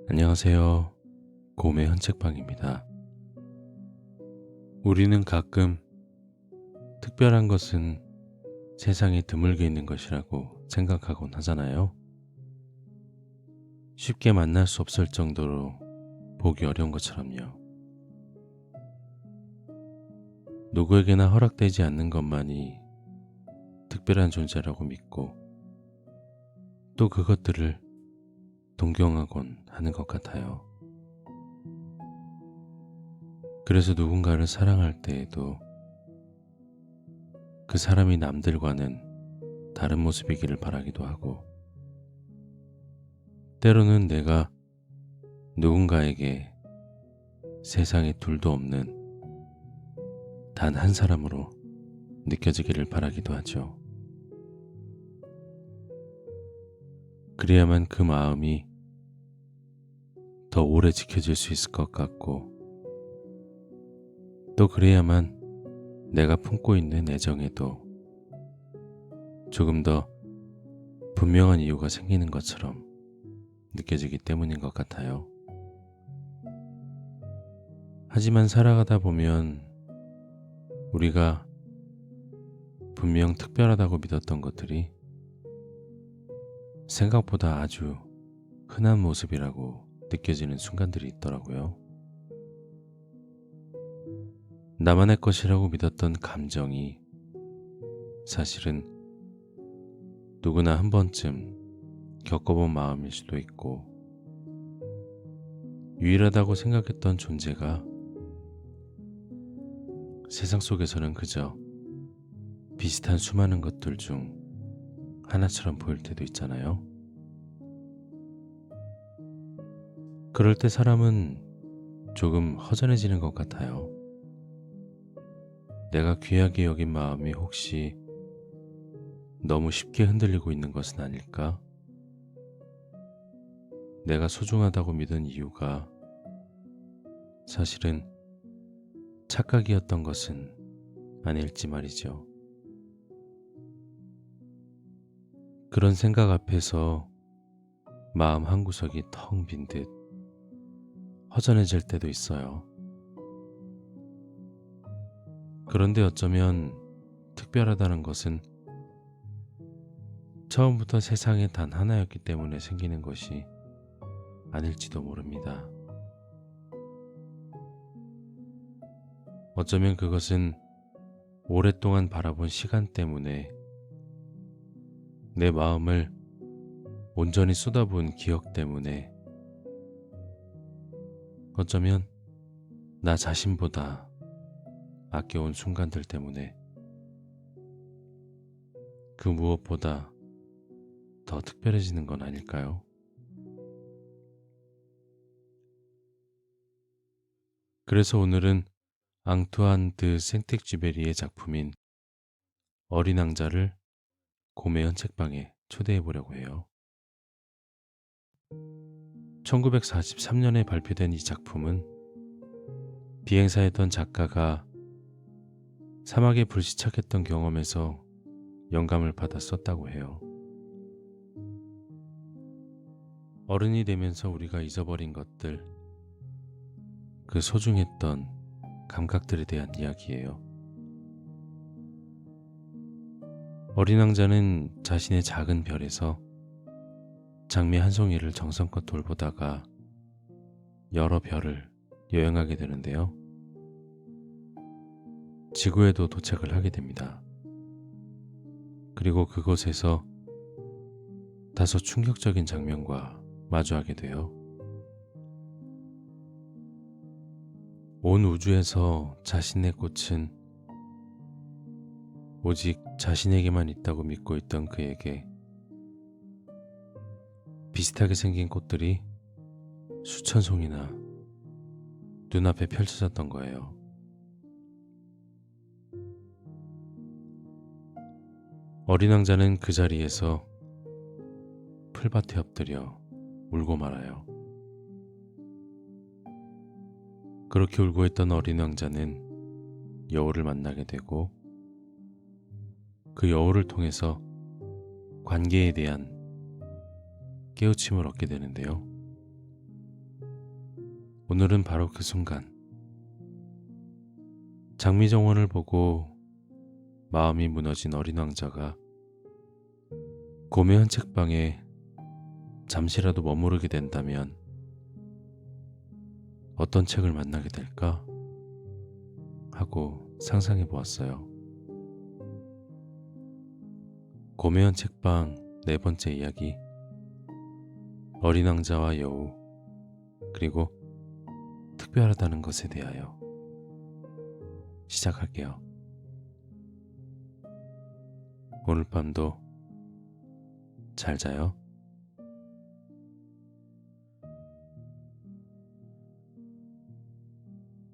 안녕하세요. 곰의 헌책방입니다. 우리는 가끔 특별한 것은 세상에 드물게 있는 것이라고 생각하곤 하잖아요. 쉽게 만날 수 없을 정도로 보기 어려운 것처럼요. 누구에게나 허락되지 않는 것만이 특별한 존재라고 믿고 또 그것들을 동경하곤 하는 것 같아요. 그래서 누군가를 사랑할 때에도 그 사람이 남들과는 다른 모습이기를 바라기도 하고, 때로는 내가 누군가에게 세상에 둘도 없는 단 한 사람으로 느껴지기를 바라기도 하죠. 그래야만 그 마음이 더 오래 지켜질 수 있을 것 같고, 또 그래야만 내가 품고 있는 애정에도 조금 더 분명한 이유가 생기는 것처럼 느껴지기 때문인 것 같아요. 하지만 살아가다 보면 우리가 분명 특별하다고 믿었던 것들이 생각보다 아주 흔한 모습이라고 느껴지는 순간들이 있더라고요. 나만의 것이라고 믿었던 감정이 사실은 누구나 한 번쯤 겪어본 마음일 수도 있고, 유일하다고 생각했던 존재가 세상 속에서는 그저 비슷한 수많은 것들 중 하나처럼 보일 때도 있잖아요. 그럴 때 사람은 조금 허전해지는 것 같아요. 내가 귀하게 여긴 마음이 혹시 너무 쉽게 흔들리고 있는 것은 아닐까? 내가 소중하다고 믿은 이유가 사실은 착각이었던 것은 아닐지 말이죠. 그런 생각 앞에서 마음 한구석이 텅 빈 듯 허전해질 때도 있어요. 그런데 어쩌면 특별하다는 것은 처음부터 세상에 단 하나였기 때문에 생기는 것이 아닐지도 모릅니다. 어쩌면 그것은 오랫동안 바라본 시간 때문에 내 마음을 온전히 쏟아부은 기억 때문에, 어쩌면 나 자신보다 아껴온 순간들 때문에, 그 무엇보다 더 특별해지는 건 아닐까요? 그래서 오늘은 앙투안 드 생텍쥐베리의 작품인 어린 왕자를 곰의 헌책방에 초대해 보려고 해요. 1943년에 발표된 이 작품은 비행사였던 작가가 사막에 불시착했던 경험에서 영감을 받아 썼다고 해요. 어른이 되면서 우리가 잊어버린 것들, 그 소중했던 감각들에 대한 이야기예요. 어린 왕자는 자신의 작은 별에서 장미 한 송이를 정성껏 돌보다가 여러 별을 여행하게 되는데요. 지구에도 도착을 하게 됩니다. 그리고 그곳에서 다소 충격적인 장면과 마주하게 돼요. 온 우주에서 자신의 꽃은 오직 자신에게만 있다고 믿고 있던 그에게 비슷하게 생긴 꽃들이 수천 송이나 눈앞에 펼쳐졌던 거예요. 어린 왕자는 그 자리에서 풀밭에 엎드려 울고 말아요. 그렇게 울고 있던 어린 왕자는 여우를 만나게 되고, 그 여우를 통해서 관계에 대한 깨우침을 얻게 되는데요. 오늘은 바로 그 순간 장미정원을 보고 마음이 무너진 어린 왕자가 고매한 책방에 잠시라도 머무르게 된다면 어떤 책을 만나게 될까 하고 상상해 보았어요. 고매한 책방 네 번째 이야기, 어린 왕자와 여우, 그리고 특별하다는 것에 대하여 시작할게요. 오늘 밤도 잘 자요.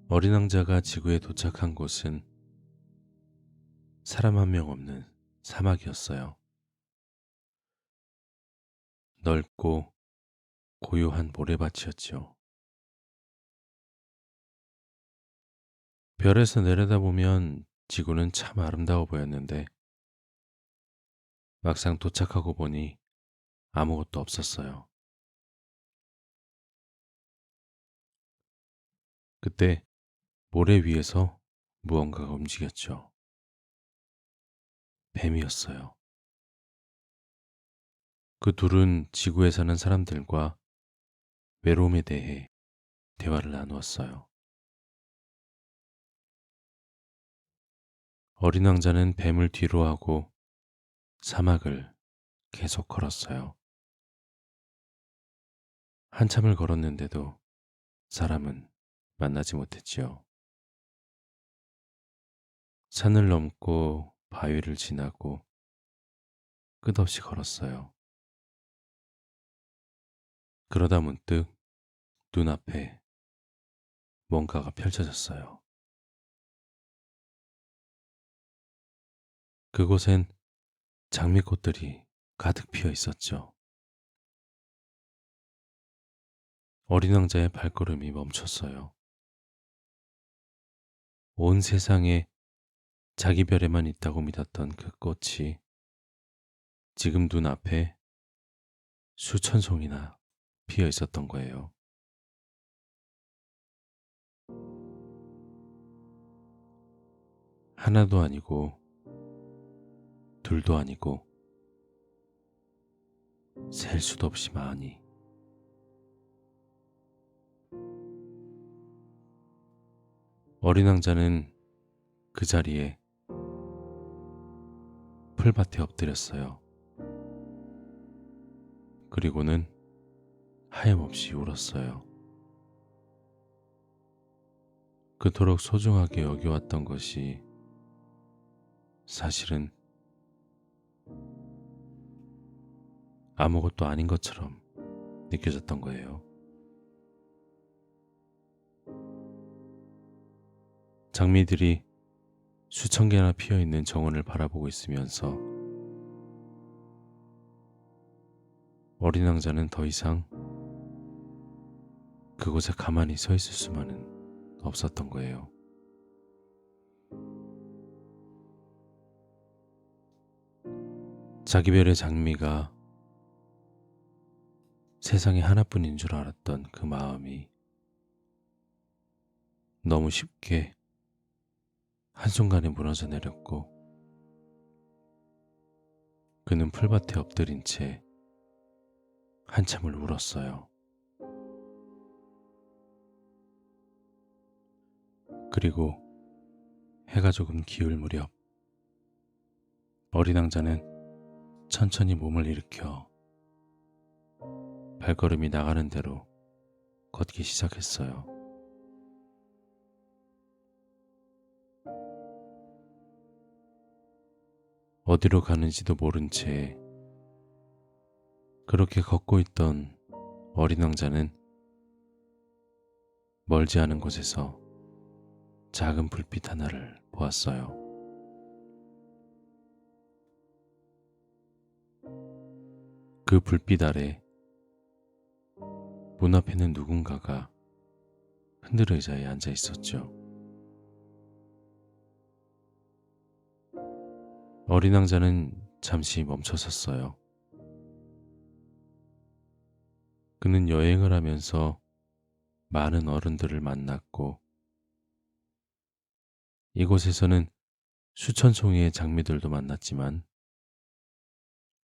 어린 왕자가 지구에 도착한 곳은 사람 한 명 없는 사막이었어요. 넓고 고요한 모래밭이었지요. 별에서 내려다보면 지구는 참 아름다워 보였는데 막상 도착하고 보니 아무것도 없었어요. 그때 모래 위에서 무언가가 움직였죠. 뱀이었어요. 그 둘은 지구에 사는 사람들과 외로움에 대해 대화를 나누었어요. 어린 왕자는 뱀을 뒤로 하고 사막을 계속 걸었어요. 한참을 걸었는데도 사람은 만나지 못했지요. 산을 넘고 바위를 지나고 끝없이 걸었어요. 그러다 문득 눈앞에 뭔가가 펼쳐졌어요. 그곳엔 장미꽃들이 가득 피어 있었죠. 어린 왕자의 발걸음이 멈췄어요. 온 세상에 자기 별에만 있다고 믿었던 그 꽃이 지금 눈앞에 수천 송이나 피어 있었던 거예요. 하나도 아니고 둘도 아니고 셀 수도 없이 많이. 어린 왕자는 그 자리에 풀밭에 엎드렸어요. 그리고는 하염없이 울었어요. 그토록 소중하게 여겨왔던 것이 사실은 아무것도 아닌 것처럼 느껴졌던 거예요. 장미들이 수천 개나 피어 있는 정원을 바라보고 있으면서 어린 왕자는 더 이상 그곳에 가만히 서 있을 수만은 없었던 거예요. 자기 별의 장미가 세상에 하나뿐인 줄 알았던 그 마음이 너무 쉽게 한순간에 무너져 내렸고, 그는 풀밭에 엎드린 채 한참을 울었어요. 그리고 해가 조금 기울 무렵 어린 왕자는 천천히 몸을 일으켜 발걸음이 나가는 대로 걷기 시작했어요. 어디로 가는지도 모른 채 그렇게 걷고 있던 어린 왕자는 멀지 않은 곳에서 작은 불빛 하나를 보았어요. 그 불빛 아래 문 앞에는 누군가가 흔들 의자에 앉아 있었죠. 어린 왕자는 잠시 멈춰섰어요. 그는 여행을 하면서 많은 어른들을 만났고 이곳에서는 수천 송이의 장미들도 만났지만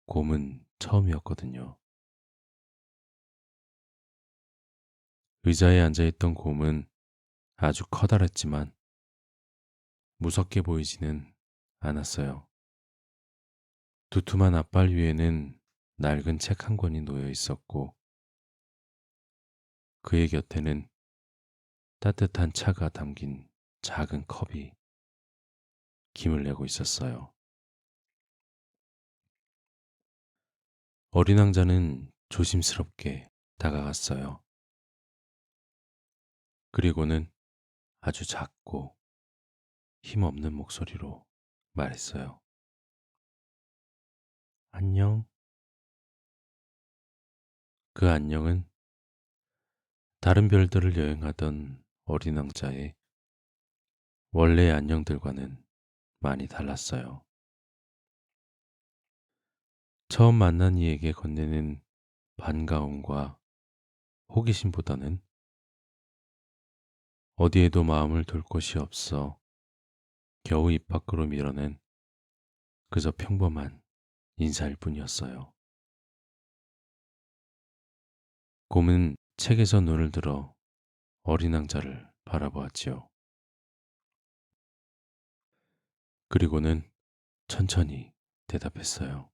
곰은 처음이었거든요. 의자에 앉아있던 곰은 아주 커다랬지만 무섭게 보이지는 않았어요. 두툼한 앞발 위에는 낡은 책 한 권이 놓여 있었고 그의 곁에는 따뜻한 차가 담긴 작은 컵이 김을 내고 있었어요. 어린 왕자는 조심스럽게 다가갔어요. 그리고는 아주 작고 힘없는 목소리로 말했어요. 안녕. 그 안녕은 다른 별들을 여행하던 어린 왕자의 원래의 안녕들과는 많이 달랐어요. 처음 만난 이에게 건네는 반가움과 호기심보다는 어디에도 마음을 둘 곳이 없어 겨우 입 밖으로 밀어낸 그저 평범한 인사일 뿐이었어요. 곰은 책에서 눈을 들어 어린 왕자를 바라보았지요. 그리고는 천천히 대답했어요.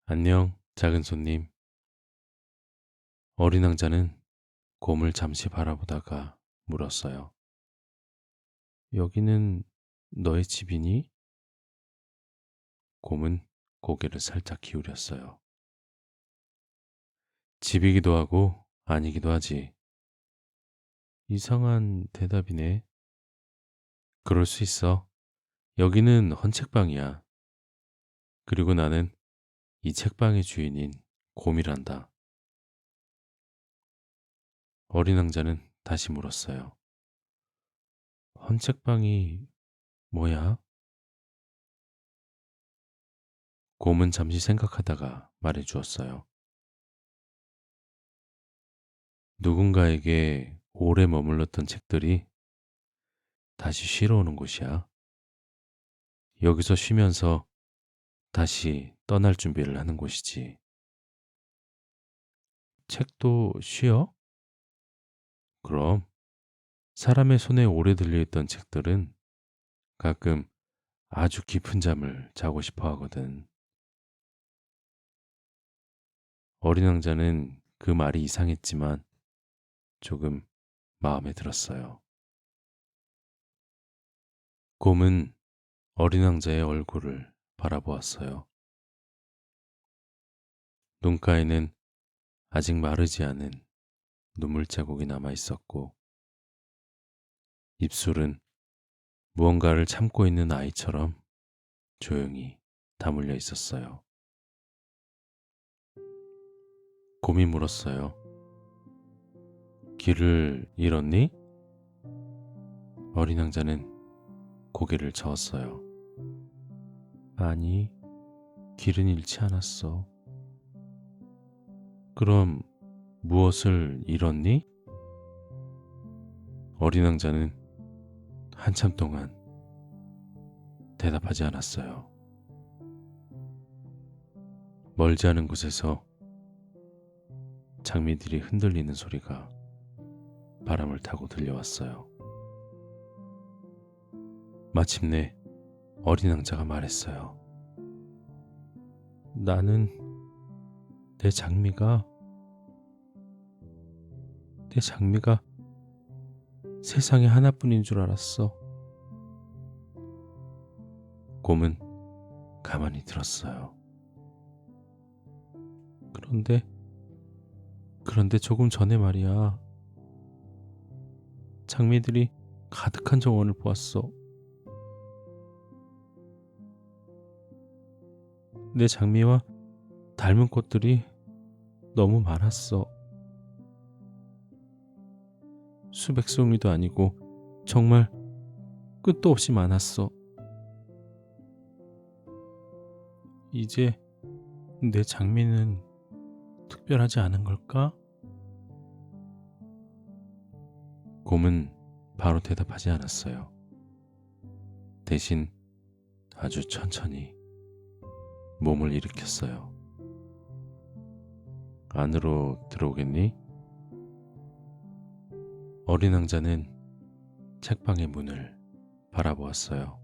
안녕, 작은 손님. 어린 왕자는 곰을 잠시 바라보다가 물었어요. 여기는 너의 집이니? 곰은 고개를 살짝 기울였어요. 집이기도 하고 아니기도 하지. 이상한 대답이네. 그럴 수 있어. 여기는 헌책방이야. 그리고 나는 이 책방의 주인인 곰이란다. 어린 왕자는 다시 물었어요. 헌책방이 뭐야? 곰은 잠시 생각하다가 말해 주었어요. 누군가에게 오래 머물렀던 책들이 다시 쉬러 오는 곳이야. 여기서 쉬면서 다시 떠날 준비를 하는 곳이지. 책도 쉬어? 그럼 사람의 손에 오래 들려있던 책들은 가끔 아주 깊은 잠을 자고 싶어 하거든. 어린 왕자는 그 말이 이상했지만 조금 마음에 들었어요. 곰은 어린 왕자의 얼굴을 바라보았어요. 눈가에는 아직 마르지 않은 눈물 자국이 남아 있었고, 입술은 무언가를 참고 있는 아이처럼 조용히 다물려 있었어요. 곰이 물었어요. 길을 잃었니? 어린 왕자는 고개를 저었어요. 아니, 길은 잃지 않았어. 그럼 무엇을 잃었니? 어린 왕자는 한참 동안 대답하지 않았어요. 멀지 않은 곳에서 장미들이 흔들리는 소리가 바람을 타고 들려왔어요. 마침내 어린 왕자가 말했어요. 나는 내 장미가 세상에 하나뿐인 줄 알았어. 곰은 가만히 들었어요. 그런데 조금 전에 말이야. 장미들이 가득한 정원을 보았어. 내 장미와 닮은 꽃들이 너무 많았어. 수백 송이도 아니고 정말 끝도 없이 많았어. 이제 내 장미는 특별하지 않은 걸까? 곰은 바로 대답하지 않았어요. 대신 아주 천천히 몸을 일으켰어요. 안으로 들어오겠니? 어린 왕자는 책방의 문을 바라보았어요.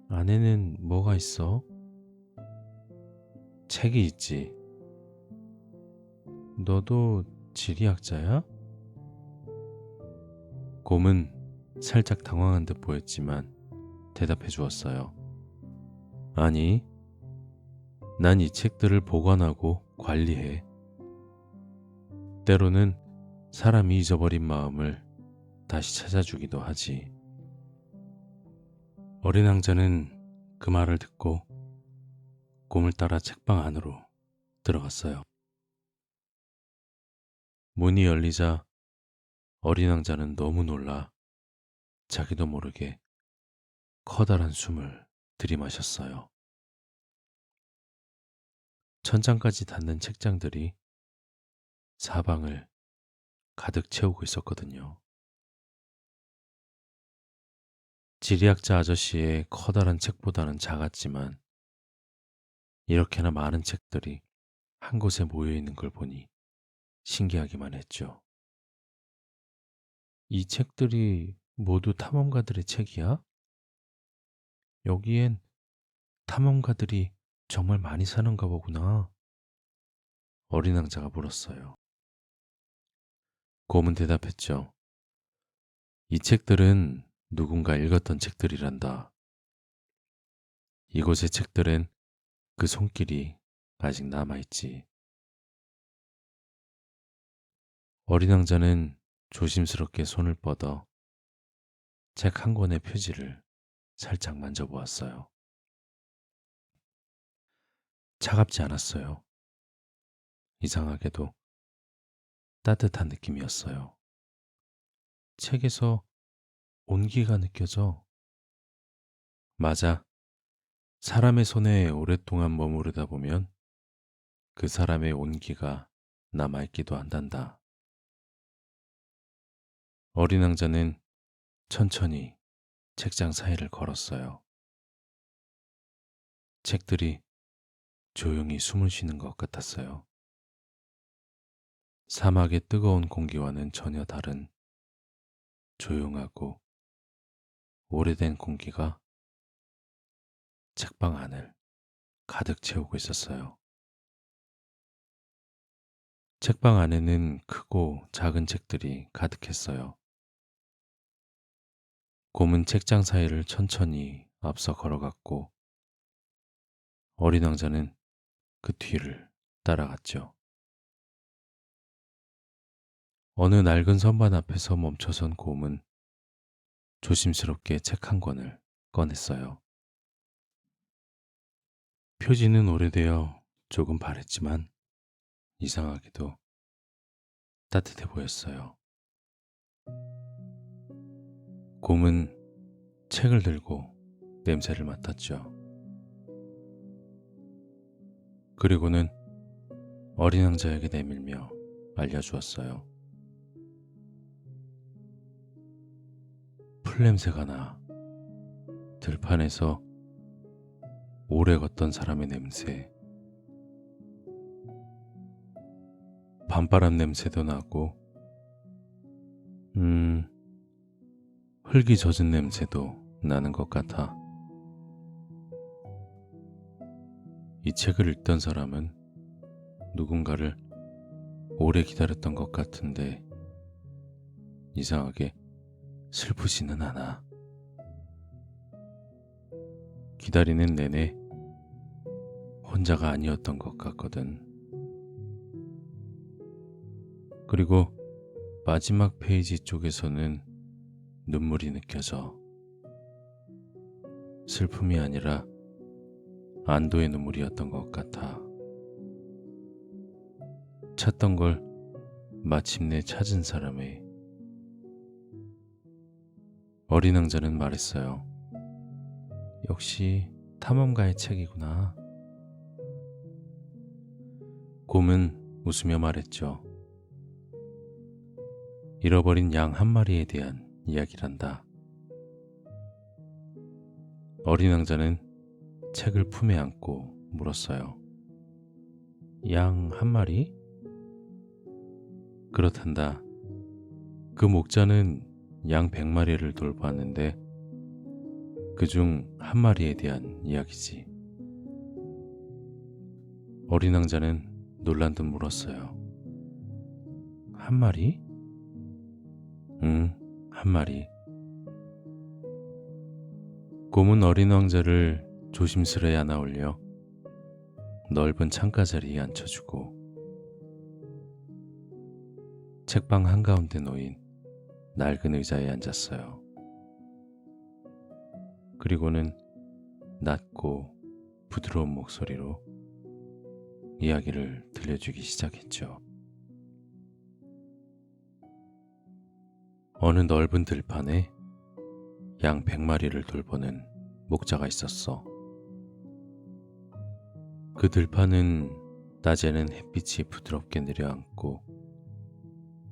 안에는 뭐가 있어? 책이 있지. 너도 지리학자야? 곰은 살짝 당황한 듯 보였지만 대답해 주었어요. 아니, 난 이 책들을 보관하고 관리해. 때로는 사람이 잊어버린 마음을 다시 찾아주기도 하지. 어린 왕자는 그 말을 듣고 곰을 따라 책방 안으로 들어갔어요. 문이 열리자 어린 왕자는 너무 놀라 자기도 모르게 커다란 숨을 들이마셨어요. 천장까지 닿는 책장들이 사방을 가득 채우고 있었거든요. 지리학자 아저씨의 커다란 책보다는 작았지만 이렇게나 많은 책들이 한 곳에 모여 있는 걸 보니 신기하기만 했죠. 이 책들이 모두 탐험가들의 책이야? 여기엔 탐험가들이 정말 많이 사는가 보구나. 어린 왕자가 물었어요. 곰은 대답했죠. 이 책들은 누군가 읽었던 책들이란다. 이곳의 책들엔 그 손길이 아직 남아있지. 어린 왕자는 조심스럽게 손을 뻗어 책 한 권의 표지를 살짝 만져보았어요. 차갑지 않았어요. 이상하게도 따뜻한 느낌이었어요. 책에서 온기가 느껴져. 맞아. 사람의 손에 오랫동안 머무르다 보면 그 사람의 온기가 남아있기도 한단다. 어린 왕자는 천천히 책장 사이를 걸었어요. 책들이 조용히 숨을 쉬는 것 같았어요. 사막의 뜨거운 공기와는 전혀 다른 조용하고 오래된 공기가 책방 안을 가득 채우고 있었어요. 책방 안에는 크고 작은 책들이 가득했어요. 곰은 책장 사이를 천천히 앞서 걸어갔고 어린 왕자는 그 뒤를 따라갔죠. 어느 낡은 선반 앞에서 멈춰선 곰은 조심스럽게 책 한 권을 꺼냈어요. 표지는 오래되어 조금 바랬지만 이상하게도 따뜻해 보였어요. 곰은 책을 들고 냄새를 맡았죠. 그리고는 어린 왕자에게 내밀며 알려주었어요. 풀냄새가 나. 들판에서 오래 걷던 사람의 냄새. 밤바람 냄새도 나고, 흙이 젖은 냄새도 나는 것 같아. 이 책을 읽던 사람은 누군가를 오래 기다렸던 것 같은데 이상하게 슬프지는 않아. 기다리는 내내 혼자가 아니었던 것 같거든. 그리고 마지막 페이지 쪽에서는 눈물이 느껴져. 슬픔이 아니라 안도의 눈물이었던 것 같아. 찾던 걸 마침내 찾은 사람의. 어린 왕자는 말했어요. 역시 탐험가의 책이구나. 곰은 웃으며 말했죠. 잃어버린 양 한 마리에 대한 이야기란다. 어린 왕자는 책을 품에 안고 물었어요. 양 한 마리? 그렇단다. 그 목자는 양 100마리를 돌보았는데 그중 한 마리에 대한 이야기지. 어린 왕자는 놀란 듯 물었어요. 한 마리? 응, 한 마리. 곰은 어린 왕자를 조심스레 안아 올려 넓은 창가 자리에 앉혀주고 책방 한가운데 놓인 낡은 의자에 앉았어요. 그리고는 낮고 부드러운 목소리로 이야기를 들려주기 시작했죠. 어느 넓은 들판에 양 100마리를 돌보는 목자가 있었어. 그 들판은 낮에는 햇빛이 부드럽게 내려앉고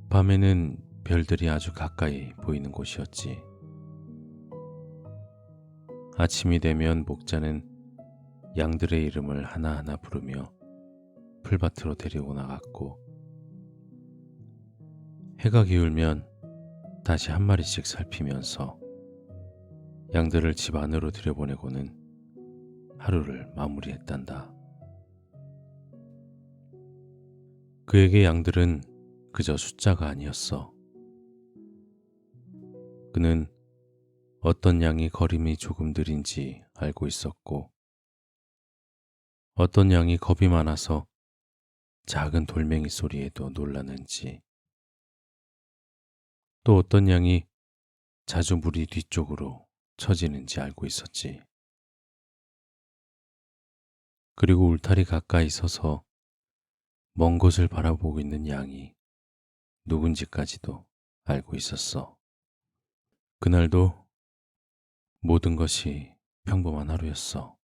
밤에는 별들이 아주 가까이 보이는 곳이었지. 아침이 되면 목자는 양들의 이름을 하나하나 부르며 풀밭으로 데리고 나갔고 해가 기울면 다시 한 마리씩 살피면서 양들을 집 안으로 들여보내고는 하루를 마무리했단다. 그에게 양들은 그저 숫자가 아니었어. 그는 어떤 양이 걸음이 조금 느린지 알고 있었고 어떤 양이 겁이 많아서 작은 돌멩이 소리에도 놀라는지 또 어떤 양이 자주 무리 뒤쪽으로 처지는지 알고 있었지. 그리고 울타리 가까이 서서 먼 곳을 바라보고 있는 양이 누군지까지도 알고 있었어. 그날도 모든 것이 평범한 하루였어.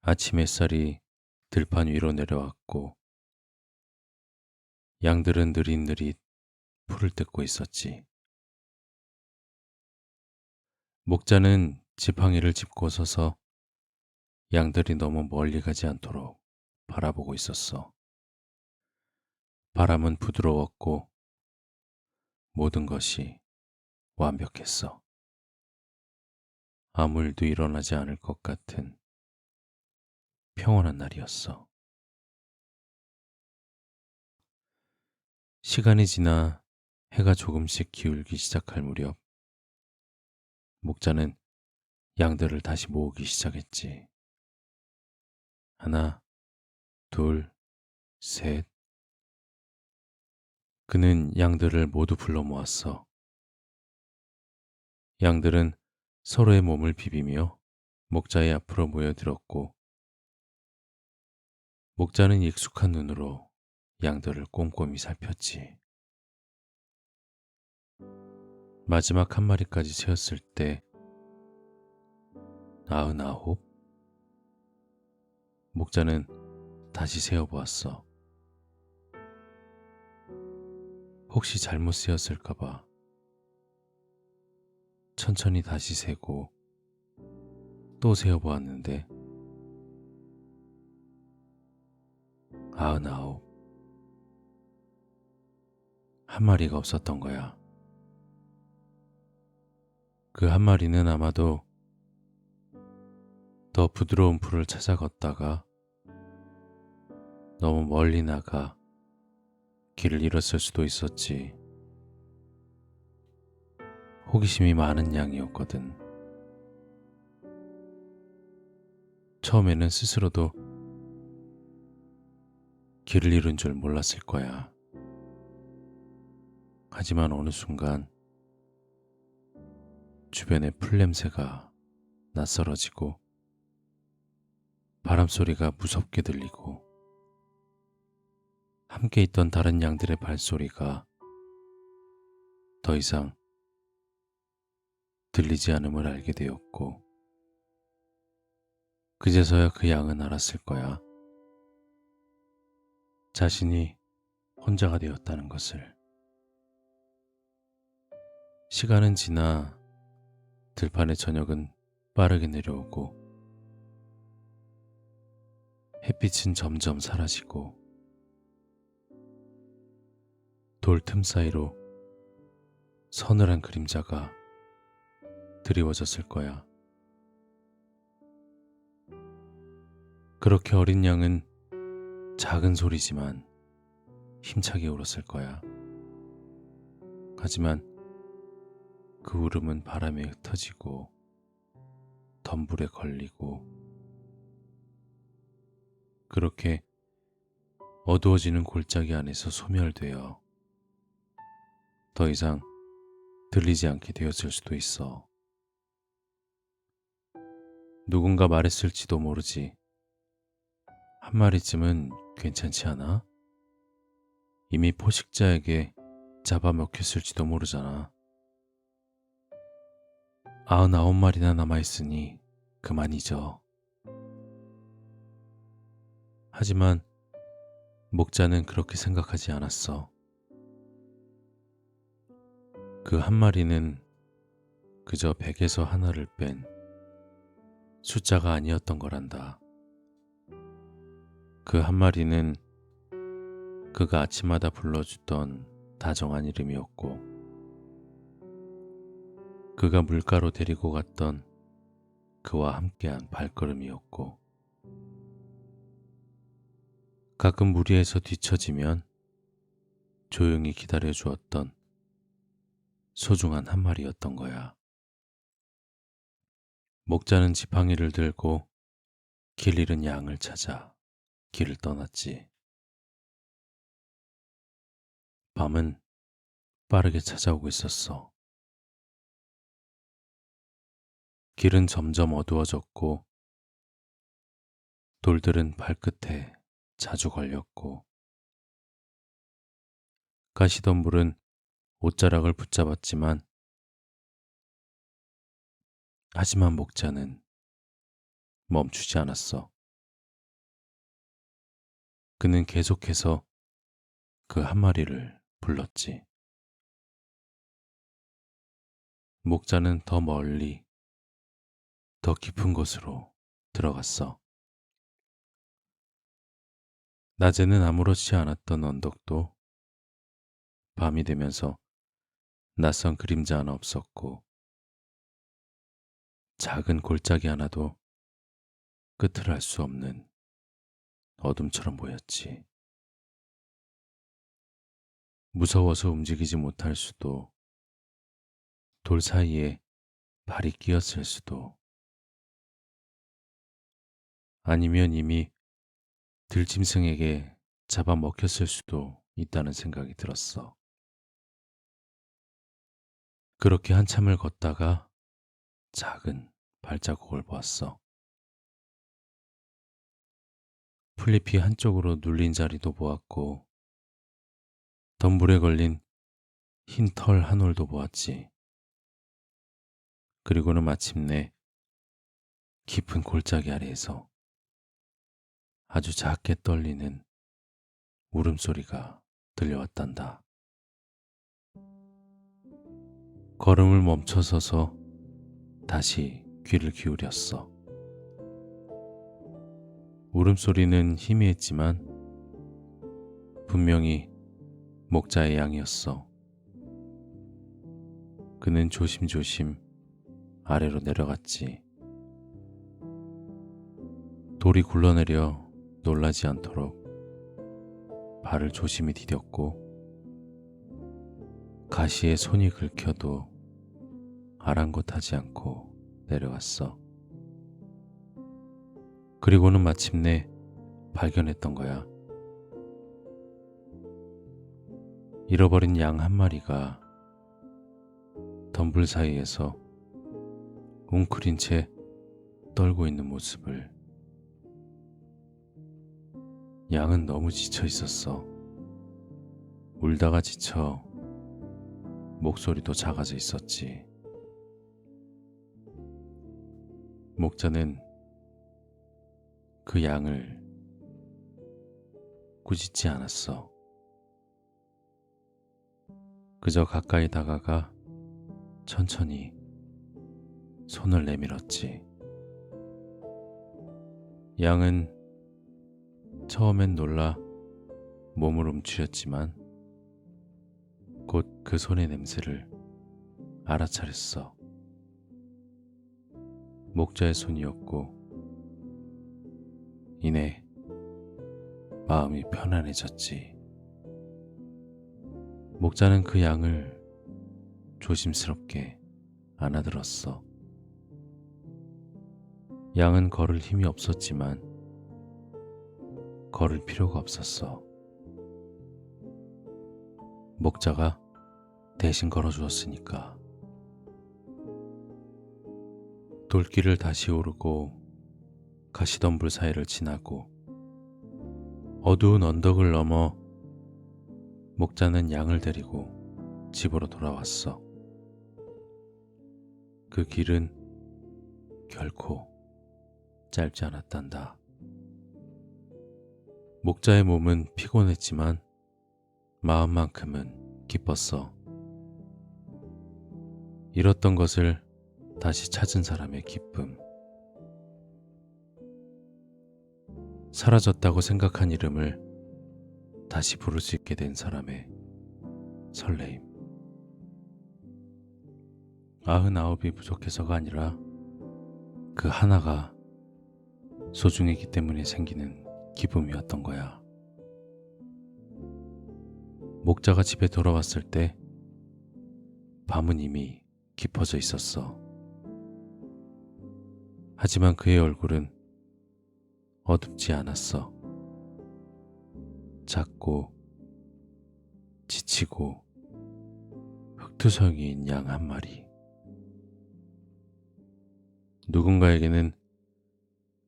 아침 햇살이 들판 위로 내려왔고 양들은 느릿느릿 풀을 뜯고 있었지. 목자는 지팡이를 짚고 서서 양들이 너무 멀리 가지 않도록 바라보고 있었어. 바람은 부드러웠고 모든 것이 완벽했어. 아무 일도 일어나지 않을 것 같은 평온한 날이었어. 시간이 지나 해가 조금씩 기울기 시작할 무렵 목자는 양들을 다시 모으기 시작했지. 하나, 둘, 셋. 그는 양들을 모두 불러 모았어. 양들은 서로의 몸을 비비며 목자의 앞으로 모여들었고 목자는 익숙한 눈으로 양들을 꼼꼼히 살폈지. 마지막 한 마리까지 세었을 때 99? 목자는 다시 세어보았어. 혹시 잘못 세었을까봐 천천히 다시 세고 또 세어보았는데 99. 한 마리가 없었던 거야. 그 한 마리는 아마도 더 부드러운 풀을 찾아 걷다가 너무 멀리 나가 길을 잃었을 수도 있었지. 호기심이 많은 양이었거든. 처음에는 스스로도 길을 잃은 줄 몰랐을 거야. 하지만 어느 순간 주변에 풀 냄새가 낯설어지고 바람소리가 무섭게 들리고 함께 있던 다른 양들의 발소리가 더 이상 들리지 않음을 알게 되었고 그제서야 그 양은 알았을 거야. 자신이 혼자가 되었다는 것을. 시간은 지나 들판의 저녁은 빠르게 내려오고 햇빛은 점점 사라지고 돌 틈 사이로 서늘한 그림자가 드리워졌을 거야. 그렇게 어린 양은 작은 소리지만 힘차게 울었을 거야. 하지만 그 울음은 바람에 흩어지고 덤불에 걸리고 그렇게 어두워지는 골짜기 안에서 소멸되어 더 이상 들리지 않게 되었을 수도 있어. 누군가 말했을지도 모르지. 한 마리쯤은 괜찮지 않아? 이미 포식자에게 잡아먹혔을지도 모르잖아. 99마리나 남아있으니 그만이죠. 하지만 목자는 그렇게 생각하지 않았어. 그 한 마리는 그저 100에서 하나를 뺀 숫자가 아니었던 거란다. 그 한 마리는 그가 아침마다 불러주던 다정한 이름이었고 그가 물가로 데리고 갔던 그와 함께한 발걸음이었고 가끔 무리해서 뒤처지면 조용히 기다려주었던 소중한 한 마리였던 거야. 목자는 지팡이를 들고 길 잃은 양을 찾아 길을 떠났지. 밤은 빠르게 찾아오고 있었어. 길은 점점 어두워졌고 돌들은 발끝에 자주 걸렸고 가시덤불은 옷자락을 붙잡았지만 하지만 목자는 멈추지 않았어. 그는 계속해서 그 한 마리를 불렀지. 목자는 더 멀리, 더 깊은 곳으로 들어갔어. 낮에는 아무렇지 않았던 언덕도 밤이 되면서 낯선 그림자 하나 없었고 작은 골짜기 하나도 끝을 알 수 없는 어둠처럼 보였지. 무서워서 움직이지 못할 수도, 돌 사이에 발이 끼었을 수도, 아니면 이미 들짐승에게 잡아먹혔을 수도 있다는 생각이 들었어. 그렇게 한참을 걷다가 작은 발자국을 보았어. 풀잎이 한쪽으로 눌린 자리도 보았고 덤불에 걸린 흰 털 한 올도 보았지. 그리고는 마침내 깊은 골짜기 아래에서 아주 작게 떨리는 울음소리가 들려왔단다. 걸음을 멈춰서서 다시 귀를 기울였어. 울음소리는 희미했지만 분명히 목자의 양이었어. 그는 조심조심 아래로 내려갔지. 돌이 굴러내려 놀라지 않도록 발을 조심히 디뎠고 가시에 손이 긁혀도 아랑곳하지 않고 내려갔어. 그리고는 마침내 발견했던 거야. 잃어버린 양 한 마리가 덤불 사이에서 웅크린 채 떨고 있는 모습을. 양은 너무 지쳐 있었어. 울다가 지쳐 목소리도 작아져 있었지. 목자는 그 양을 꾸짖지 않았어. 그저 가까이 다가가 천천히 손을 내밀었지. 양은 처음엔 놀라 몸을 움츠렸지만 곧 그 손의 냄새를 알아차렸어. 목자의 손이었고 이내 마음이 편안해졌지. 목자는 그 양을 조심스럽게 안아들었어. 양은 걸을 힘이 없었지만 걸을 필요가 없었어. 목자가 대신 걸어주었으니까. 돌길을 다시 오르고 가시덤불 사이를 지나고 어두운 언덕을 넘어 목자는 양을 데리고 집으로 돌아왔어. 그 길은 결코 짧지 않았단다. 목자의 몸은 피곤했지만 마음만큼은 기뻤어. 잃었던 것을 다시 찾은 사람의 기쁨. 사라졌다고 생각한 이름을 다시 부를 수 있게 된 사람의 설레임. 99이 부족해서가 아니라 그 하나가 소중했기 때문에 생기는 기쁨이었던 거야. 목자가 집에 돌아왔을 때 밤은 이미 깊어져 있었어. 하지만 그의 얼굴은 어둡지 않았어. 작고 지치고 흑투성이인 양 한 마리. 누군가에게는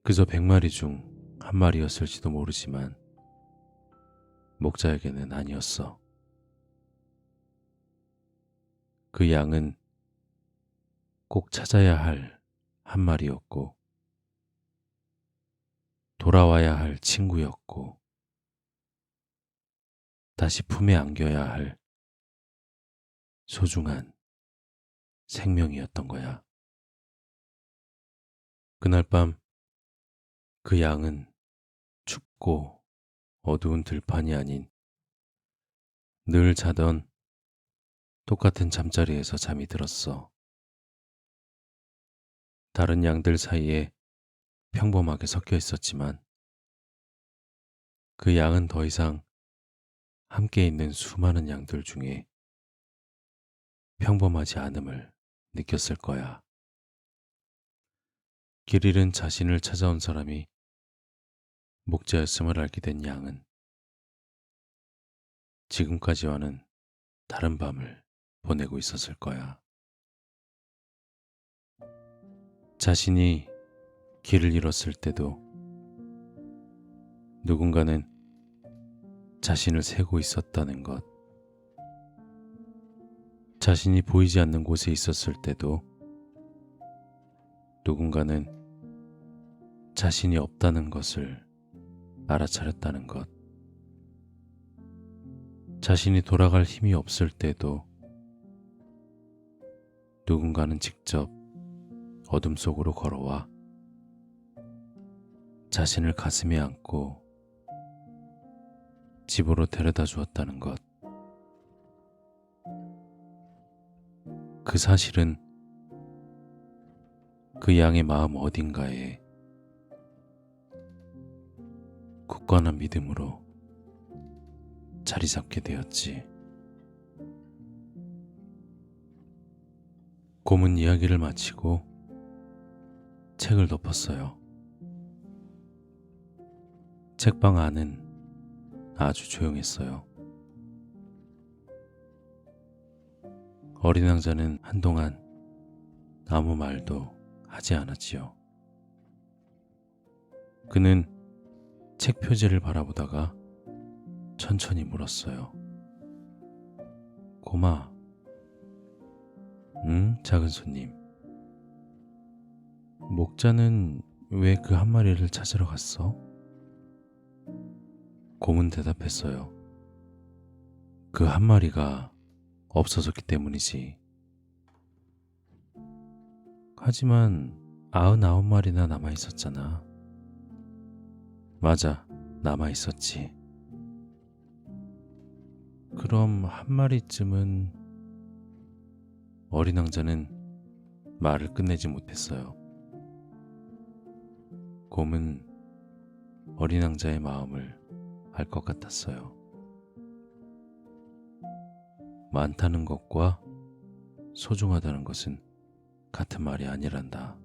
그저 100마리 중 한 마리였을지도 모르지만 목자에게는 아니었어. 그 양은 꼭 찾아야 할 한 마리였고 돌아와야 할 친구였고 다시 품에 안겨야 할 소중한 생명이었던 거야. 그날 밤 그 양은 춥고 어두운 들판이 아닌 늘 자던 똑같은 잠자리에서 잠이 들었어. 다른 양들 사이에 평범하게 섞여 있었지만 그 양은 더 이상 함께 있는 수많은 양들 중에 평범하지 않음을 느꼈을 거야. 길 잃은 자신을 찾아온 사람이 목자였음을 알게 된 양은 지금까지와는 다른 밤을 보내고 있었을 거야. 자신이 길을 잃었을 때도 누군가는 자신을 세고 있었다는 것, 자신이 보이지 않는 곳에 있었을 때도 누군가는 자신이 없다는 것을 알아차렸다는 것, 자신이 돌아갈 힘이 없을 때도 누군가는 직접 어둠 속으로 걸어와 자신을 가슴에 안고 집으로 데려다 주었다는 것. 그 사실은 그 양의 마음 어딘가에 굳건한 믿음으로 자리 잡게 되었지. 곰은 이야기를 마치고 책을 덮었어요. 책방 안은 아주 조용했어요. 어린 왕자는 한동안 아무 말도 하지 않았지요. 그는 책 표지를 바라보다가 천천히 물었어요. 고마. 응, 작은 손님. 목자는 왜 그 한 마리를 찾으러 갔어? 곰은 대답했어요. 그 한 마리가 없어졌기 때문이지. 하지만 99마리나 남아 있었잖아. 맞아, 남아 있었지. 그럼 한 마리쯤은... 어린 왕자는 말을 끝내지 못했어요. 곰은 어린 왕자의 마음을 알 것 같았어요. 많다는 것과 소중하다는 것은 같은 말이 아니란다.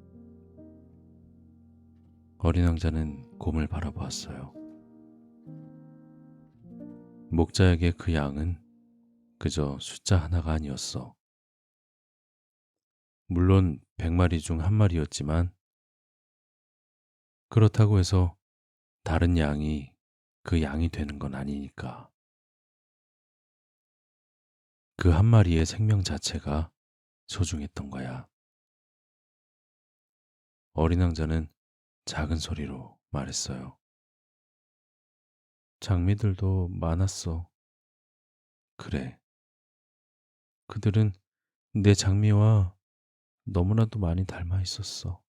어린 왕자는 곰을 바라보았어요. 목자에게 그 양은 그저 숫자 하나가 아니었어. 물론 100마리 중 한 마리였지만 그렇다고 해서 다른 양이 그 양이 되는 건 아니니까. 그 한 마리의 생명 자체가 소중했던 거야. 어린 왕자는 작은 소리로 말했어요. 장미들도 많았어. 그래. 그들은 내 장미와 너무나도 많이 닮아 있었어.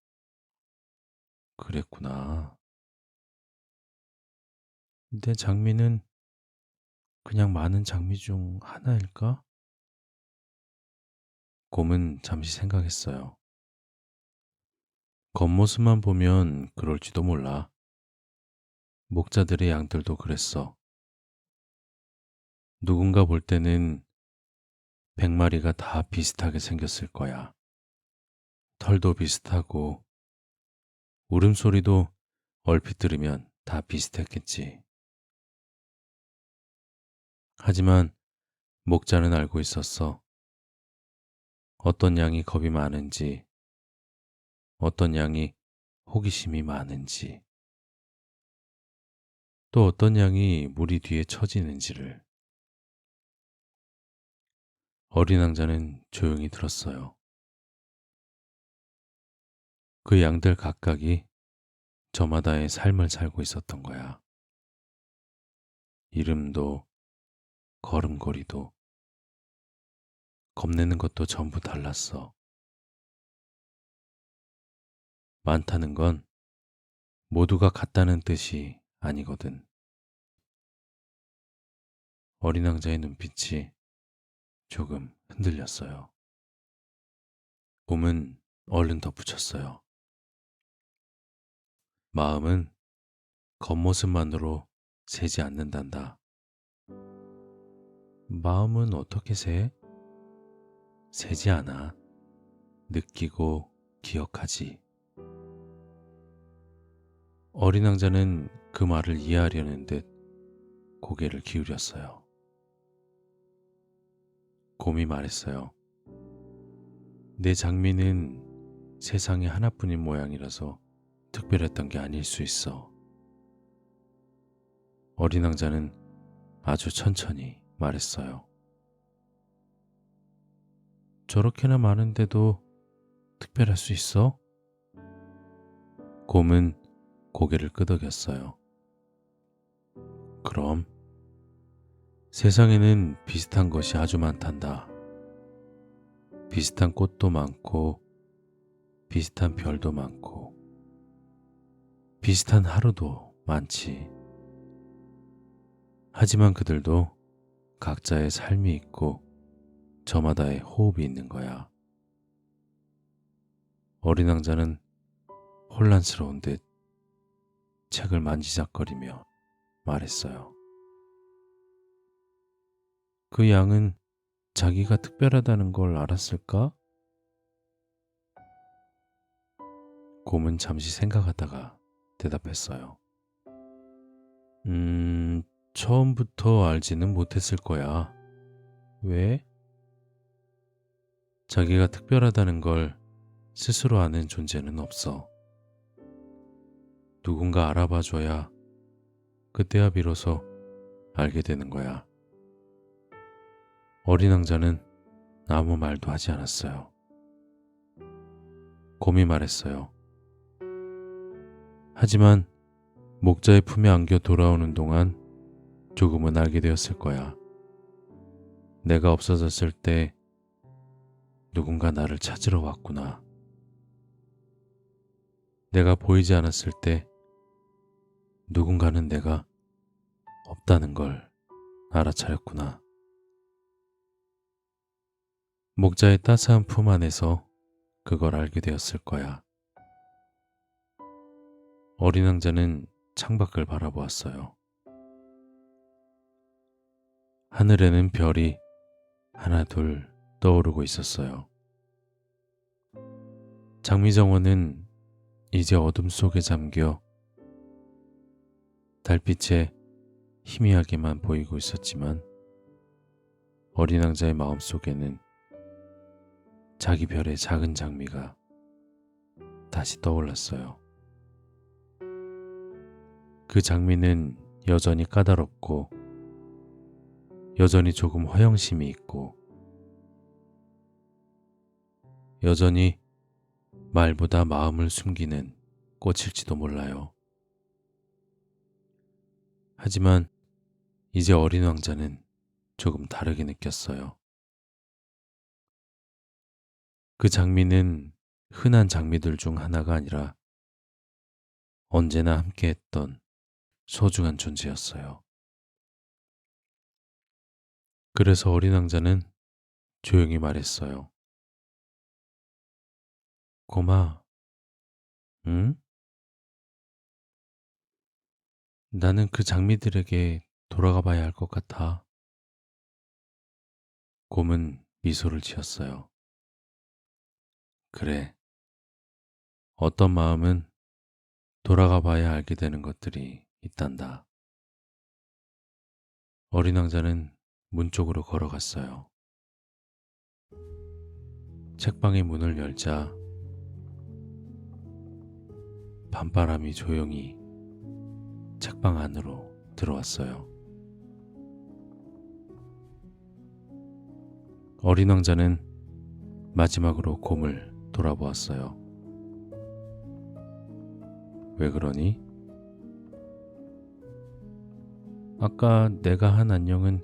그랬구나. 내 장미는 그냥 많은 장미 중 하나일까? 곰은 잠시 생각했어요. 겉모습만 보면 그럴지도 몰라. 목자들의 양들도 그랬어. 누군가 볼 때는 100마리가 다 비슷하게 생겼을 거야. 털도 비슷하고 울음소리도 얼핏 들으면 다 비슷했겠지. 하지만 목자는 알고 있었어. 어떤 양이 겁이 많은지, 어떤 양이 호기심이 많은지, 또 어떤 양이 무리 뒤에 처지는지를. 어린 왕자는 조용히 들었어요. 그 양들 각각이 저마다의 삶을 살고 있었던 거야. 이름도, 걸음걸이도, 겁내는 것도 전부 달랐어. 많다는 건 모두가 같다는 뜻이 아니거든. 어린 왕자의 눈빛이 조금 흔들렸어요. 곰은 얼른 덧붙였어요. 마음은 겉모습만으로 세지 않는단다. 마음은 어떻게 세? 세지 않아. 느끼고 기억하지. 어린 왕자는 그 말을 이해하려는 듯 고개를 기울였어요. 곰이 말했어요. 내 장미는 세상에 하나뿐인 모양이라서 특별했던 게 아닐 수 있어. 어린 왕자는 아주 천천히 말했어요. 저렇게나 많은데도 특별할 수 있어? 곰은 고개를 끄덕였어요. 그럼 세상에는 비슷한 것이 아주 많단다. 비슷한 꽃도 많고, 비슷한 별도 많고, 비슷한 하루도 많지. 하지만 그들도 각자의 삶이 있고, 저마다의 호흡이 있는 거야. 어린 왕자는 혼란스러운 듯 책을 만지작거리며 말했어요. 그 양은 자기가 특별하다는 걸 알았을까? 곰은 잠시 생각하다가 대답했어요. 처음부터 알지는 못했을 거야. 왜? 자기가 특별하다는 걸 스스로 아는 존재는 없어. 누군가 알아봐줘야 그때야 비로소 알게 되는 거야. 어린 왕자는 아무 말도 하지 않았어요. 곰이 말했어요. 하지만 목자의 품에 안겨 돌아오는 동안 조금은 알게 되었을 거야. 내가 없어졌을 때 누군가 나를 찾으러 왔구나. 내가 보이지 않았을 때 누군가는 내가 없다는 걸 알아차렸구나. 목자의 따스한 품 안에서 그걸 알게 되었을 거야. 어린 왕자는 창밖을 바라보았어요. 하늘에는 별이 하나 둘 떠오르고 있었어요. 장미정원은 이제 어둠 속에 잠겨 달빛에 희미하게만 보이고 있었지만 어린 왕자의 마음속에는 자기 별의 작은 장미가 다시 떠올랐어요. 그 장미는 여전히 까다롭고 여전히 조금 허영심이 있고 여전히 말보다 마음을 숨기는 꽃일지도 몰라요. 하지만 이제 어린 왕자는 조금 다르게 느꼈어요. 그 장미는 흔한 장미들 중 하나가 아니라 언제나 함께했던 소중한 존재였어요. 그래서 어린 왕자는 조용히 말했어요. 고마, 응? 나는 그 장미들에게 돌아가 봐야 할 것 같아. 곰은 미소를 지었어요. 그래, 어떤 마음은 돌아가 봐야 알게 되는 것들이 있단다. 어린 왕자는 문 쪽으로 걸어갔어요. 책방의 문을 열자 밤바람이 조용히 책방 안으로 들어왔어요. 어린 왕자는 마지막으로 곰을 돌아보았어요. 왜 그러니? 아까 내가 한 안녕은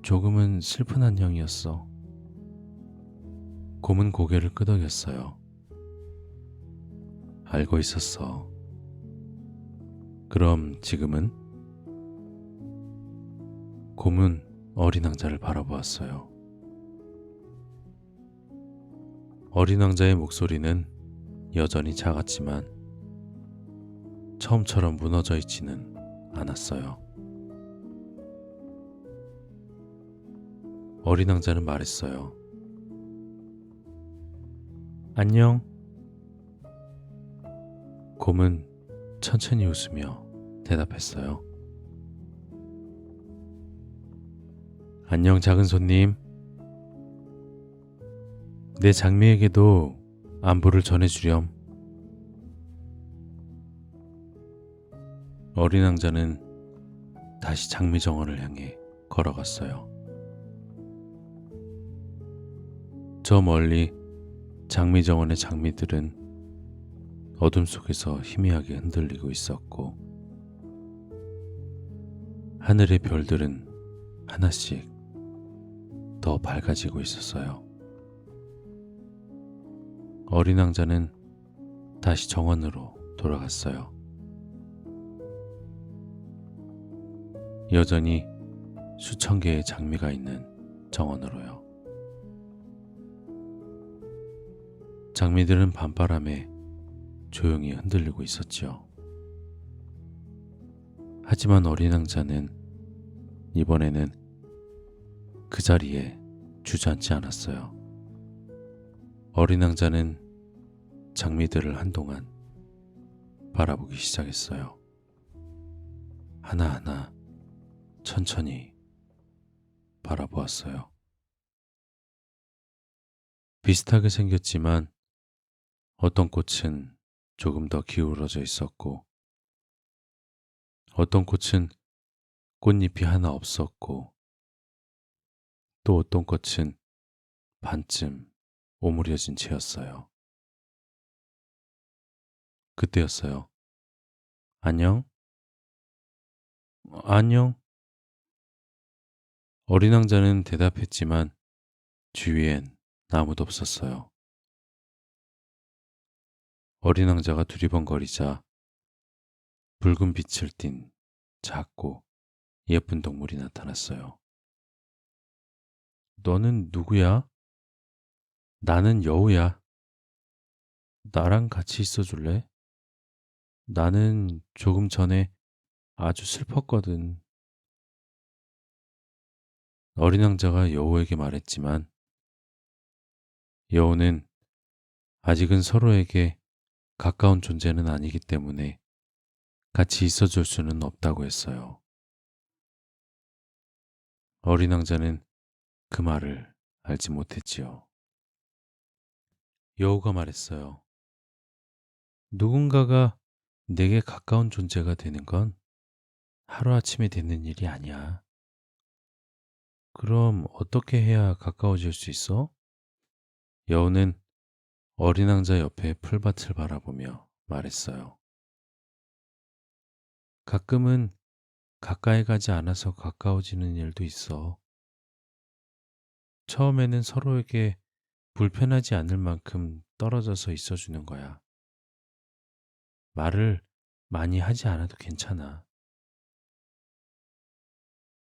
조금은 슬픈 안녕이었어. 곰은 고개를 끄덕였어요. 알고 있었어. 그럼 지금은? 곰은 어린 왕자를 바라보았어요. 어린 왕자의 목소리는 여전히 작았지만 처음처럼 무너져 있지는 않았어요. 어린 왕자는 말했어요. 안녕. 곰은 천천히 웃으며 대답했어요. 안녕, 작은 손님. 내 장미에게도 안부를 전해주렴. 어린 왕자는 다시 장미 정원을 향해 걸어갔어요. 저 멀리 장미 정원의 장미들은 어둠 속에서 희미하게 흔들리고 있었고 하늘의 별들은 하나씩 더 밝아지고 있었어요. 어린 왕자는 다시 정원으로 돌아갔어요. 여전히 수천 개의 장미가 있는 정원으로요. 장미들은 밤바람에 조용히 흔들리고 있었죠. 하지만 어린 왕자는 이번에는 그 자리에 주저앉지 않았어요. 어린 왕자는 장미들을 한동안 바라보기 시작했어요. 하나하나 천천히 바라보았어요. 비슷하게 생겼지만 어떤 꽃은 조금 더 기울어져 있었고 어떤 꽃은 꽃잎이 하나 없었고 또 어떤 꽃은 반쯤 오므려진 채였어요. 그때였어요. 안녕? 안녕? 어린 왕자는 대답했지만 주위엔 아무도 없었어요. 어린 왕자가 두리번거리자 붉은 빛을 띤 작고 예쁜 동물이 나타났어요. 너는 누구야? 나는 여우야. 나랑 같이 있어 줄래? 나는 조금 전에 아주 슬펐거든. 어린 왕자가 여우에게 말했지만 여우는 아직은 서로에게 가까운 존재는 아니기 때문에 같이 있어 줄 수는 없다고 했어요. 어린 왕자는 그 말을 알지 못했지요. 여우가 말했어요. 누군가가 내게 가까운 존재가 되는 건 하루아침에 되는 일이 아니야. 그럼 어떻게 해야 가까워질 수 있어? 여우는 어린 왕자 옆에 풀밭을 바라보며 말했어요. 가끔은 가까이 가지 않아서 가까워지는 일도 있어. 처음에는 서로에게 불편하지 않을 만큼 떨어져서 있어주는 거야. 말을 많이 하지 않아도 괜찮아.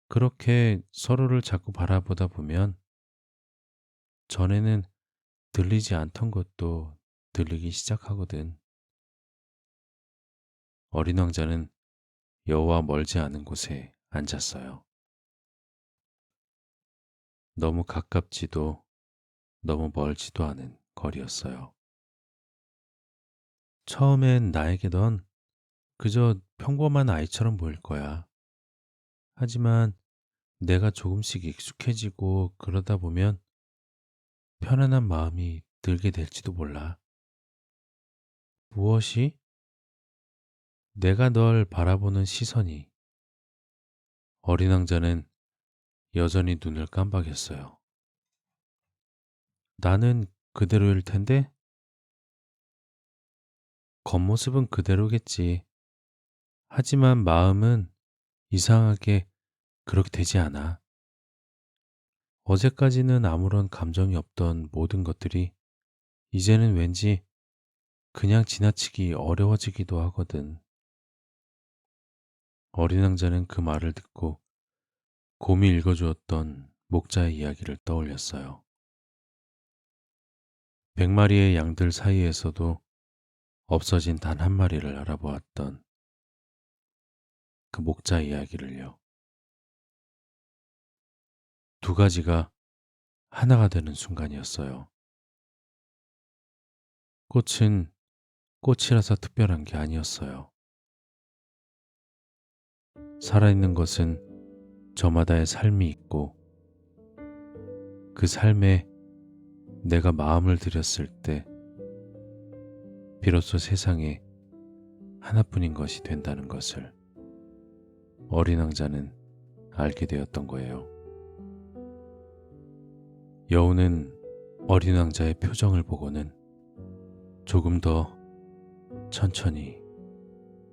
그렇게 서로를 자꾸 바라보다 보면 전에는 들리지 않던 것도 들리기 시작하거든. 어린 왕자는 여우와 멀지 않은 곳에 앉았어요. 너무 가깝지도 너무 멀지도 않은 거리였어요. 처음엔 나에게 넌 그저 평범한 아이처럼 보일 거야. 하지만 내가 조금씩 익숙해지고 그러다 보면 편안한 마음이 들게 될지도 몰라. 무엇이? 내가 널 바라보는 시선이. 어린 왕자는 여전히 눈을 깜박였어요. 나는 그대로일 텐데? 겉모습은 그대로겠지. 하지만 마음은 이상하게 그렇게 되지 않아. 어제까지는 아무런 감정이 없던 모든 것들이 이제는 왠지 그냥 지나치기 어려워지기도 하거든. 어린 왕자는 그 말을 듣고 곰이 읽어주었던 목자의 이야기를 떠올렸어요. 100마리의 양들 사이에서도 없어진 단 한 마리를 알아보았던 그 목자 이야기를요. 두 가지가 하나가 되는 순간이었어요. 꽃은 꽃이라서 특별한 게 아니었어요. 살아있는 것은 저마다의 삶이 있고 그 삶에 내가 마음을 들였을 때 비로소 세상에 하나뿐인 것이 된다는 것을 어린 왕자는 알게 되었던 거예요. 여우는 어린 왕자의 표정을 보고는 조금 더 천천히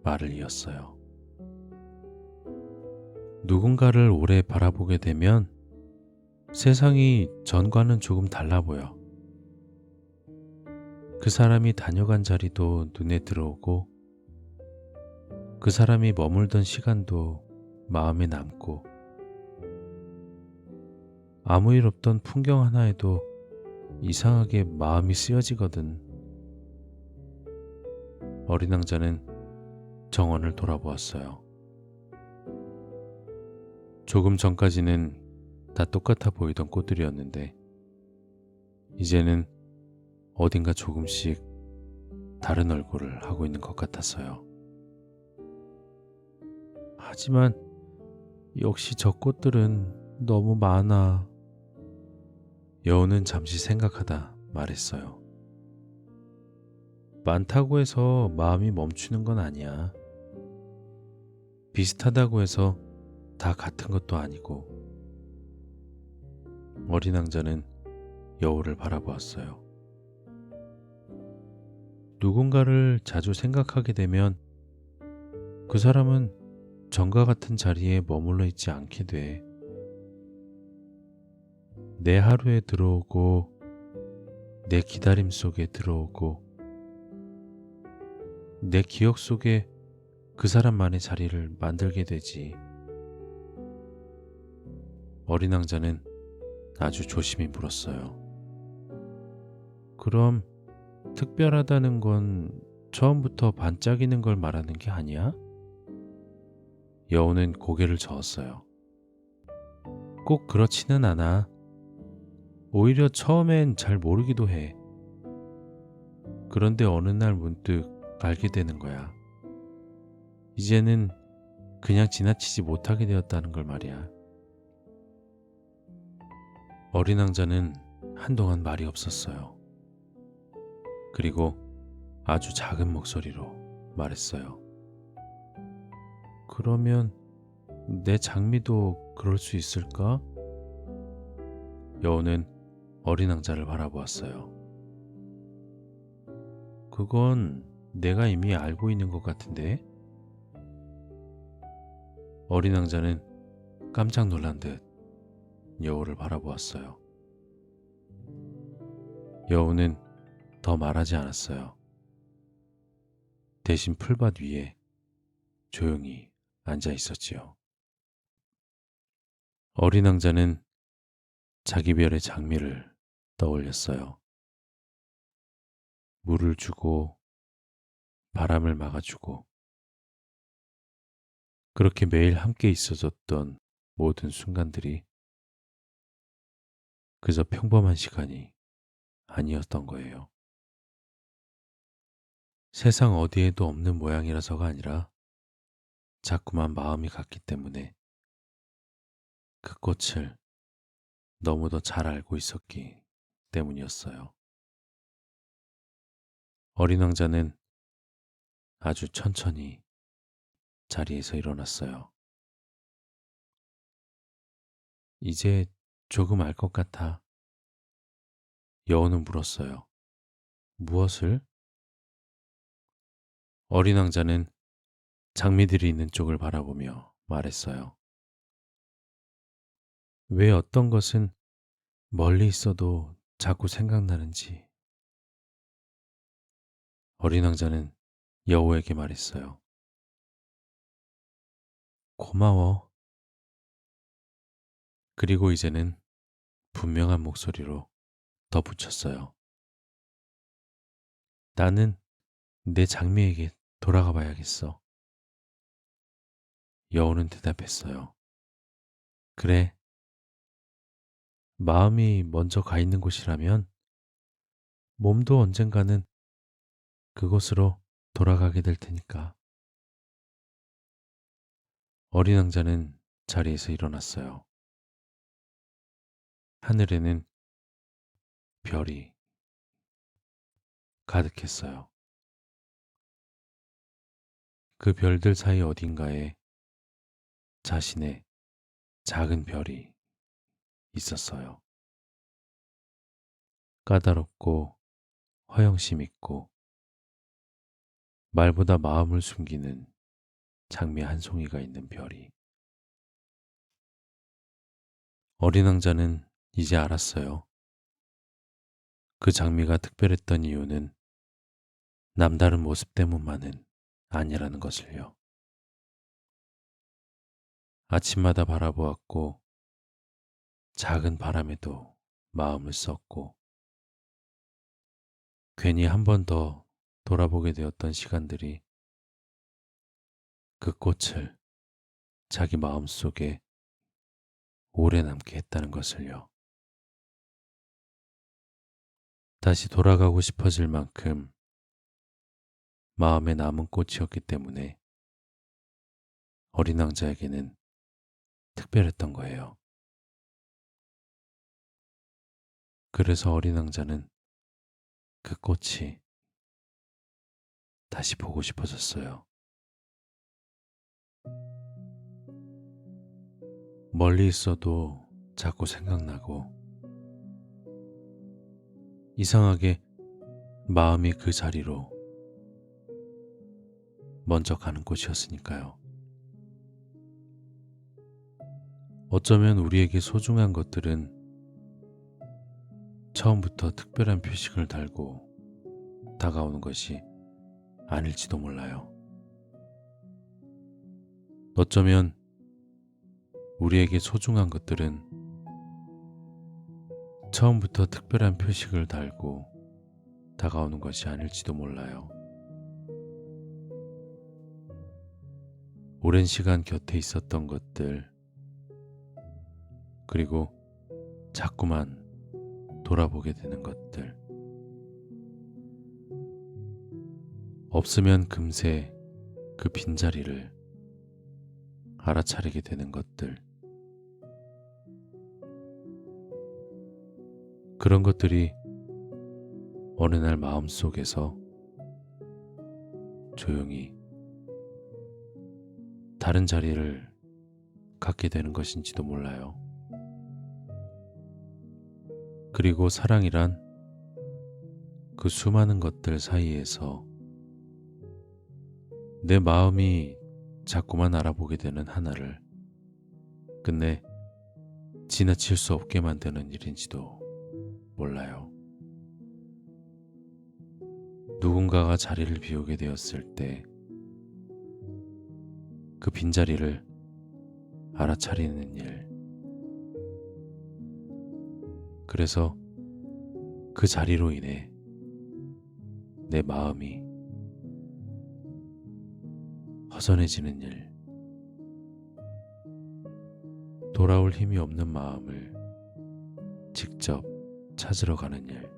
말을 이었어요. 누군가를 오래 바라보게 되면 세상이 전과는 조금 달라 보여. 그 사람이 다녀간 자리도 눈에 들어오고 그 사람이 머물던 시간도 마음에 남고 아무 일 없던 풍경 하나에도 이상하게 마음이 쓰여지거든. 어린 왕자는 정원을 돌아보았어요. 조금 전까지는 다 똑같아 보이던 꽃들이었는데 이제는 어딘가 조금씩 다른 얼굴을 하고 있는 것 같았어요. 하지만 역시 저 꽃들은 너무 많아. 여우는 잠시 생각하다 말했어요. 많다고 해서 마음이 멈추는 건 아니야. 비슷하다고 해서 다 같은 것도 아니고. 어린 왕자는 여우를 바라보았어요. 누군가를 자주 생각하게 되면 그 사람은 전과 같은 자리에 머물러 있지 않게 돼. 내 하루에 들어오고 내 기다림 속에 들어오고 내 기억 속에 그 사람만의 자리를 만들게 되지. 어린 왕자는 아주 조심히 물었어요. 그럼 특별하다는 건 처음부터 반짝이는 걸 말하는 게 아니야? 여우는 고개를 저었어요. 꼭 그렇지는 않아. 오히려 처음엔 잘 모르기도 해. 그런데 어느 날 문득 알게 되는 거야. 이제는 그냥 지나치지 못하게 되었다는 걸 말이야. 어린 왕자는 한동안 말이 없었어요. 그리고 아주 작은 목소리로 말했어요. 그러면 내 장미도 그럴 수 있을까? 여우는 어린 왕자를 바라보았어요. 그건 내가 이미 알고 있는 것 같은데? 어린 왕자는 깜짝 놀란 듯 여우를 바라보았어요. 여우는 더 말하지 않았어요. 대신 풀밭 위에 조용히 앉아 있었지요. 어린 왕자는 자기 별의 장미를 떠올렸어요. 물을 주고 바람을 막아주고 그렇게 매일 함께 있어줬던 모든 순간들이 그저 평범한 시간이 아니었던 거예요. 세상 어디에도 없는 모양이라서가 아니라 자꾸만 마음이 갔기 때문에 그 꽃을 너무도 잘 알고 있었기 때문이었어요. 어린 왕자는 아주 천천히 자리에서 일어났어요. 이제 조금 알 것 같아. 여우는 물었어요. 무엇을? 어린 왕자는 장미들이 있는 쪽을 바라보며 말했어요. 왜 어떤 것은 멀리 있어도 자꾸 생각나는지. 어린 왕자는 여우에게 말했어요. 고마워. 그리고 이제는 분명한 목소리로 덧붙였어요. 나는 내 장미에게 돌아가 봐야겠어. 여우는 대답했어요. 그래. 마음이 먼저 가 있는 곳이라면 몸도 언젠가는 그곳으로 돌아가게 될 테니까. 어린 왕자는 자리에서 일어났어요. 하늘에는 별이 가득했어요. 그 별들 사이 어딘가에 자신의 작은 별이 있었어요. 까다롭고 허영심 있고 말보다 마음을 숨기는 장미 한 송이가 있는 별이. 어린 왕자는 이제 알았어요. 그 장미가 특별했던 이유는 남다른 모습 때문만은 아니라는 것을요. 아침마다 바라보았고 작은 바람에도 마음을 썼고 괜히 한 번 더 돌아보게 되었던 시간들이 그 꽃을 자기 마음속에 오래 남게 했다는 것을요. 다시 돌아가고 싶어질 만큼 마음에 남은 꽃이었기 때문에 어린 왕자에게는 특별했던 거예요. 그래서 어린 왕자는 그 꽃이 다시 보고 싶어졌어요. 멀리 있어도 자꾸 생각나고 이상하게 마음이 그 자리로 먼저 가는 곳이었으니까요. 어쩌면 우리에게 소중한 것들은 처음부터 특별한 표식을 달고 다가오는 것이 아닐지도 몰라요. 어쩌면 우리에게 소중한 것들은 처음부터 특별한 표식을 달고 다가오는 것이 아닐지도 몰라요. 오랜 시간 곁에 있었던 것들, 그리고 자꾸만 돌아보게 되는 것들, 없으면 금세 그 빈자리를 알아차리게 되는 것들, 그런 것들이 어느 날 마음속에서 조용히 다른 자리를 갖게 되는 것인지도 몰라요. 그리고 사랑이란 그 수많은 것들 사이에서 내 마음이 자꾸만 알아보게 되는 하나를 끝내 지나칠 수 없게 만드는 일인지도 몰라요. 누군가가 자리를 비우게 되었을 때 그 빈자리를 알아차리는 일, 그래서 그 자리로 인해 내 마음이 허전해지는 일, 돌아올 힘이 없는 마음을 직접 찾으러 가는 일,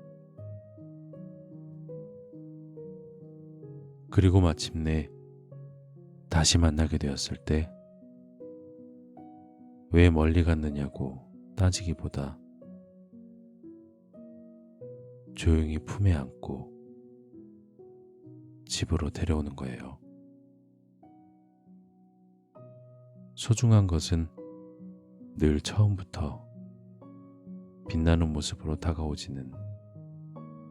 그리고 마침내 다시 만나게 되었을 때 왜 멀리 갔느냐고 따지기보다 조용히 품에 안고 집으로 데려오는 거예요. 소중한 것은 늘 처음부터 빛나는 모습으로 다가오지는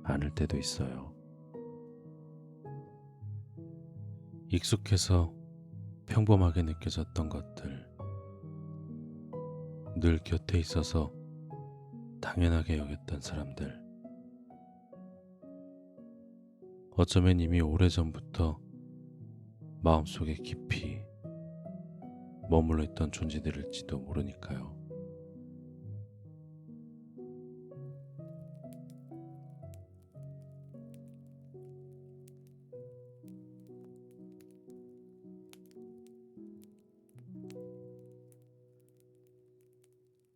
않을 때도 있어요. 익숙해서 평범하게 느껴졌던 것들, 늘 곁에 있어서 당연하게 여겼던 사람들, 어쩌면 이미 오래전부터 마음속에 깊이 머물러 있던 존재들일지도 모르니까요.